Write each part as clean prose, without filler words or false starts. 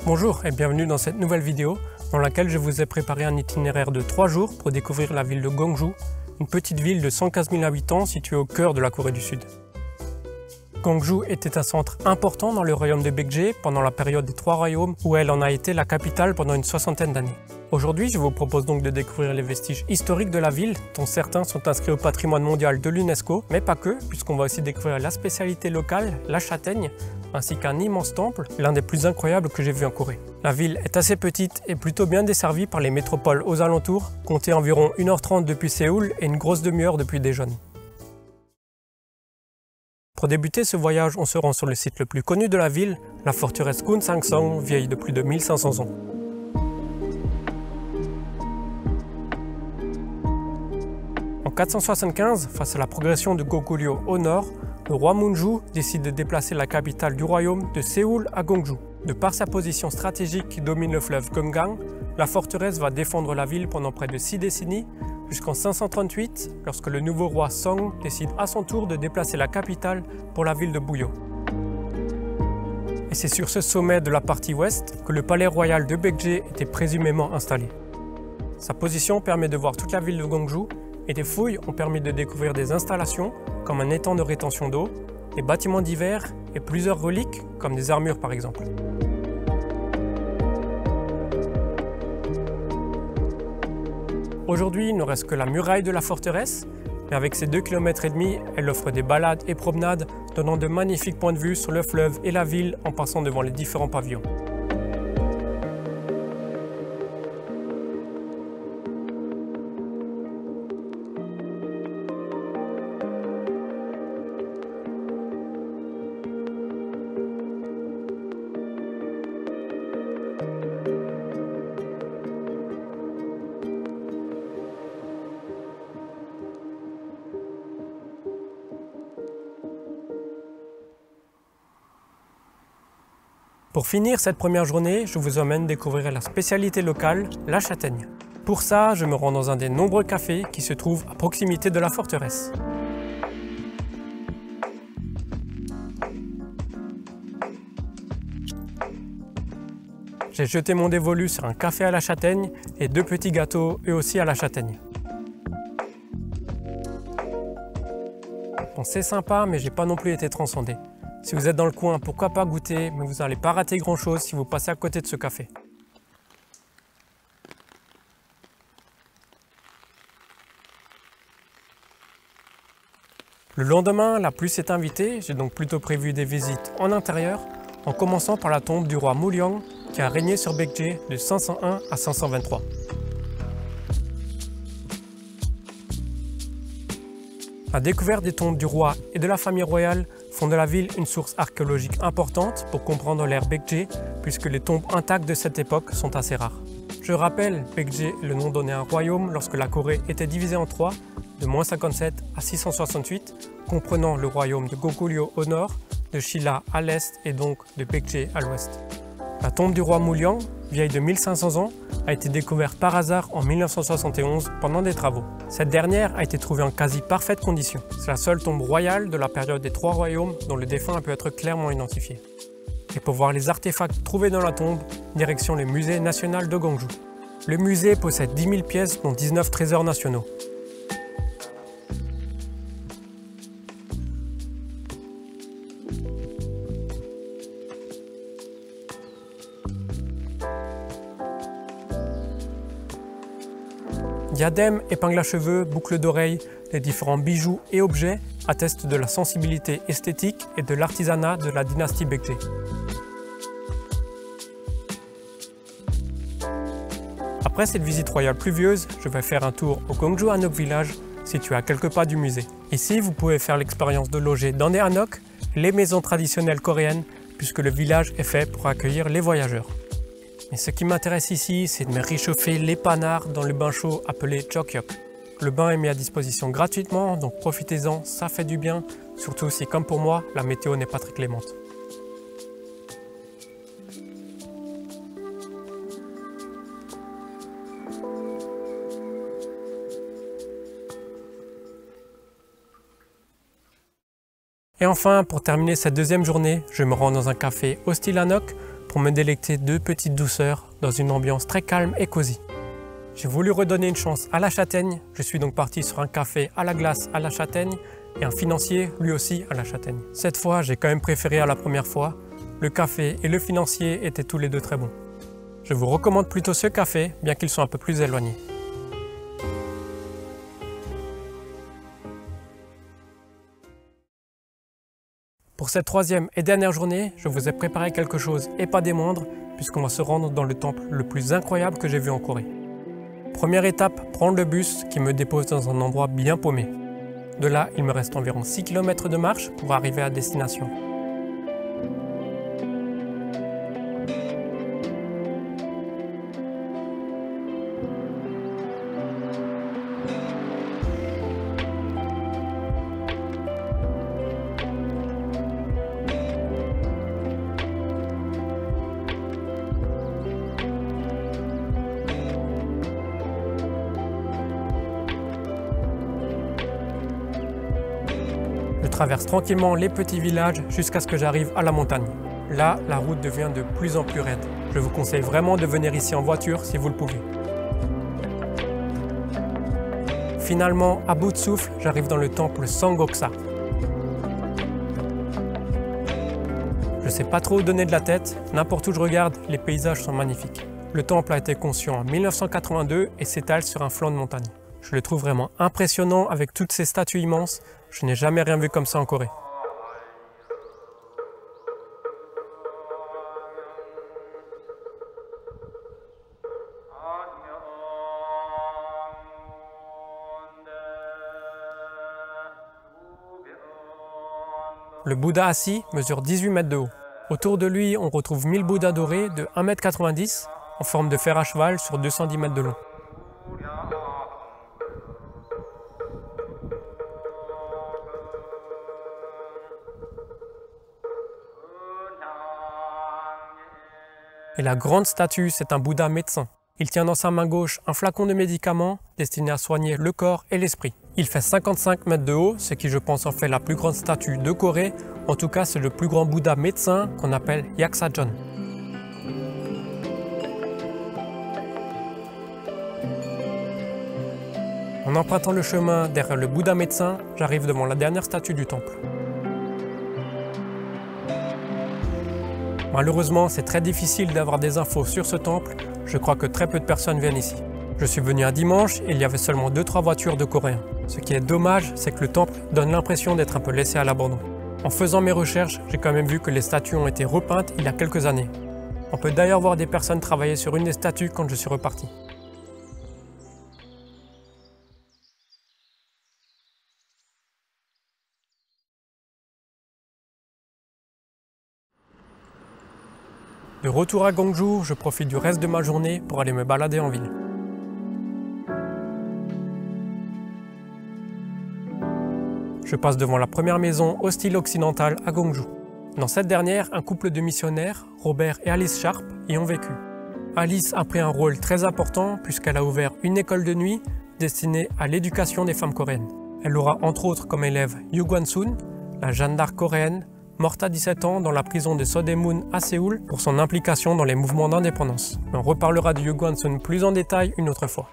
Bonjour et bienvenue dans cette nouvelle vidéo dans laquelle je vous ai préparé un itinéraire de 3 jours pour découvrir la ville de Gwangju, une petite ville de 115 000 habitants située au cœur de la Corée du Sud. Gwangju était un centre important dans le royaume de Baekje pendant la période des 3 royaumes où elle en a été la capitale pendant une soixantaine d'années. Aujourd'hui, je vous propose donc de découvrir les vestiges historiques de la ville, dont certains sont inscrits au patrimoine mondial de l'UNESCO, mais pas que, puisqu'on va aussi découvrir la spécialité locale, la châtaigne, ainsi qu'un immense temple, l'un des plus incroyables que j'ai vu en Corée. La ville est assez petite et plutôt bien desservie par les métropoles aux alentours, comptez environ 1h30 depuis Séoul et une grosse demi-heure depuis Daejeon. Pour débuter ce voyage, on se rend sur le site le plus connu de la ville, la forteresse Gunsangsong, vieille de plus de 1500 ans. En 475, face à la progression de Goguryeo au nord, le roi Munju décide de déplacer la capitale du royaume de Séoul à Gwangju. De par sa position stratégique qui domine le fleuve Geumgang, la forteresse va défendre la ville pendant près de 6 décennies, jusqu'en 538, lorsque le nouveau roi Song décide à son tour de déplacer la capitale pour la ville de Buyo. Et c'est sur ce sommet de la partie ouest que le palais royal de Baekje était présumément installé. Sa position permet de voir toute la ville de Gwangju, et des fouilles ont permis de découvrir des installations comme un étang de rétention d'eau, des bâtiments divers et plusieurs reliques comme des armures par exemple. Aujourd'hui, il ne reste que la muraille de la forteresse, mais avec ses 2,5 km, elle offre des balades et promenades donnant de magnifiques points de vue sur le fleuve et la ville en passant devant les différents pavillons. Pour finir cette première journée, je vous emmène découvrir la spécialité locale, la châtaigne. Pour ça, je me rends dans un des nombreux cafés qui se trouvent à proximité de la forteresse. J'ai jeté mon dévolu sur un café à la châtaigne et 2 petits gâteaux, eux aussi à la châtaigne. Bon, c'est sympa, mais j'ai pas non plus été transcendé. Si vous êtes dans le coin, pourquoi pas goûter, mais vous n'allez pas rater grand chose si vous passez à côté de ce café. Le lendemain, la pluie s'est invitée, j'ai donc plutôt prévu des visites en intérieur, en commençant par la tombe du roi Mulyang qui a régné sur Baekje de 501 à 523. La découverte des tombes du roi et de la famille royale font de la ville une source archéologique importante pour comprendre l'ère Baekje, puisque les tombes intactes de cette époque sont assez rares. Je rappelle, Baekje est le nom donné à un royaume lorsque la Corée était divisée en 3, de -57 à 668, comprenant le royaume de Goguryeo au nord, de Shilla à l'est et donc de Baekje à l'ouest. La tombe du roi Mulyang, vieille de 1500 ans, a été découverte par hasard en 1971 pendant des travaux. Cette dernière a été trouvée en quasi parfaite condition. C'est la seule tombe royale de la période des 3 royaumes dont le défunt a pu être clairement identifié. Et pour voir les artefacts trouvés dans la tombe, direction le musée national de Gwangju. Le musée possède 10 000 pièces dont 19 trésors nationaux. Diadèmes, épingles à cheveux, boucles d'oreilles, les différents bijoux et objets attestent de la sensibilité esthétique et de l'artisanat de la dynastie Baekje. Après cette visite royale pluvieuse, je vais faire un tour au Gwangju Hanok Village, situé à quelques pas du musée. Ici, vous pouvez faire l'expérience de loger dans des hanok, les maisons traditionnelles coréennes, puisque le village est fait pour accueillir les voyageurs. Mais ce qui m'intéresse ici, c'est de me réchauffer les panards dans le bain chaud appelé Jokyok. Le bain est mis à disposition gratuitement, donc profitez-en, ça fait du bien, surtout si, comme pour moi, la météo n'est pas très clémente. Et enfin, pour terminer cette deuxième journée, je me rends dans un café au style hanok pour me délecter de petites douceurs dans une ambiance très calme et cosy. J'ai voulu redonner une chance à la châtaigne, je suis donc parti sur un café à la glace à la châtaigne et un financier lui aussi à la châtaigne. Cette fois, j'ai quand même préféré à la première fois. Le café et le financier étaient tous les deux très bons. Je vous recommande plutôt ce café, bien qu'ils soient un peu plus éloignés. Pour cette troisième et dernière journée, je vous ai préparé quelque chose et pas des moindres, puisqu'on va se rendre dans le temple le plus incroyable que j'ai vu en Corée. Première étape, prendre le bus qui me dépose dans un endroit bien paumé. De là, il me reste environ 6 km de marche pour arriver à destination. Je traverse tranquillement les petits villages jusqu'à ce que j'arrive à la montagne. Là, la route devient de plus en plus raide. Je vous conseille vraiment de venir ici en voiture si vous le pouvez. Finalement, à bout de souffle, j'arrive dans le temple Samgoksa. Je ne sais pas trop où donner de la tête, n'importe où je regarde, les paysages sont magnifiques. Le temple a été conçu en 1982 et s'étale sur un flanc de montagne. Je le trouve vraiment impressionnant avec toutes ces statues immenses. Je n'ai jamais rien vu comme ça en Corée. Le Bouddha assis mesure 18 mètres de haut. Autour de lui, on retrouve 1000 Bouddhas dorés de 1,90 m en forme de fer à cheval sur 210 mètres de long. Et la grande statue, c'est un Bouddha médecin. Il tient dans sa main gauche un flacon de médicaments destiné à soigner le corps et l'esprit. Il fait 55 mètres de haut, ce qui je pense en fait la plus grande statue de Corée. En tout cas, c'est le plus grand Bouddha médecin qu'on appelle Yaksajon. En empruntant le chemin derrière le Bouddha médecin, j'arrive devant la dernière statue du temple. Malheureusement, c'est très difficile d'avoir des infos sur ce temple. Je crois que très peu de personnes viennent ici. Je suis venu un dimanche et il y avait seulement 2-3 voitures de Coréens. Ce qui est dommage, c'est que le temple donne l'impression d'être un peu laissé à l'abandon. En faisant mes recherches, j'ai quand même vu que les statues ont été repeintes il y a quelques années. On peut d'ailleurs voir des personnes travailler sur une des statues quand je suis reparti. De retour à Gwangju, je profite du reste de ma journée pour aller me balader en ville. Je passe devant la première maison au style occidental à Gwangju. Dans cette dernière, un couple de missionnaires, Robert et Alice Sharp, y ont vécu. Alice a pris un rôle très important puisqu'elle a ouvert une école de nuit destinée à l'éducation des femmes coréennes. Elle aura entre autres comme élève Yoo Gwan-soon, la Jeanne d'Arc coréenne, morte à 17 ans dans la prison de Sodaemun à Séoul pour son implication dans les mouvements d'indépendance. On reparlera de Yoo Gwan-soon plus en détail une autre fois.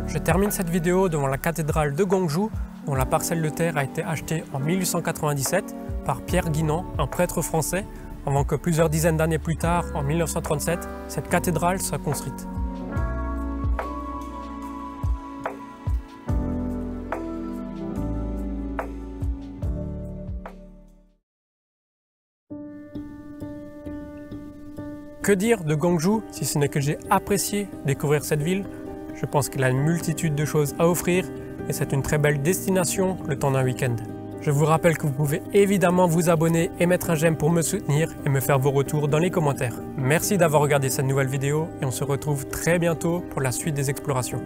Je termine cette vidéo devant la cathédrale de Gwangju, dont la parcelle de terre a été achetée en 1897 par Pierre Guinan, un prêtre français, avant que plusieurs dizaines d'années plus tard, en 1937, cette cathédrale soit construite. Que dire de Gwangju si ce n'est que j'ai apprécié découvrir cette ville. Je pense qu'il a une multitude de choses à offrir et c'est une très belle destination le temps d'un week-end. Je vous rappelle que vous pouvez évidemment vous abonner et mettre un j'aime pour me soutenir et me faire vos retours dans les commentaires. Merci d'avoir regardé cette nouvelle vidéo et on se retrouve très bientôt pour la suite des explorations.